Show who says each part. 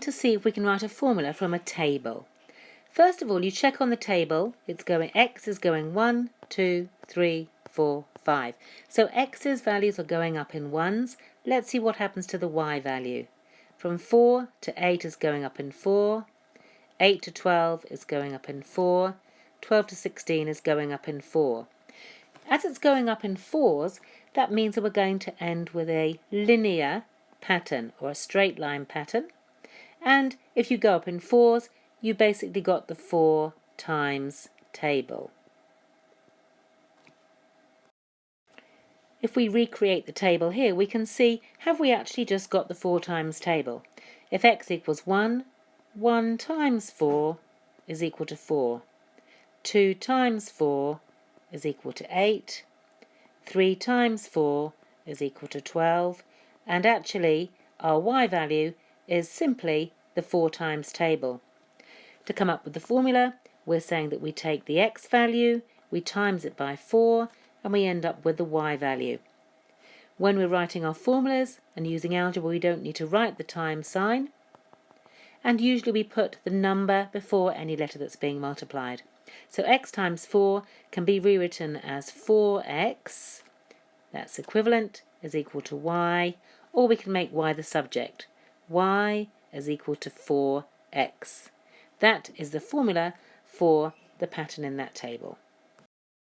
Speaker 1: to see if we can write a formula from a table. First of all, you check on the table. X is going 1, 2, 3, 4, 5. So X's values are going up in ones. Let's see what happens to the Y value. From 4 to 8 is going up in 4. 8 to 12 is going up in 4. 12 to 16 is going up in 4. As it's going up in 4s, that means that we're going to end with a linear pattern or a straight line pattern. And if you go up in 4s, you basically got the 4 times table. If we recreate the table here, we can see, have we actually just got the 4 times table? If x equals 1, 1 times 4 is equal to 4. 2 times 4 is equal to 8. 3 times 4 is equal to 12. And actually, our y value is simply the 4 times table. To come up with the formula, we're saying that we take the x value, we times it by 4, and we end up with the y value. When we're writing our formulas and using algebra, we don't need to write the times sign, and usually we put the number before any letter that's being multiplied. So x times 4 can be rewritten as 4x, that's equivalent, is equal to y, or we can make y the subject. Y is equal to 4x. That is the formula for the pattern in that table.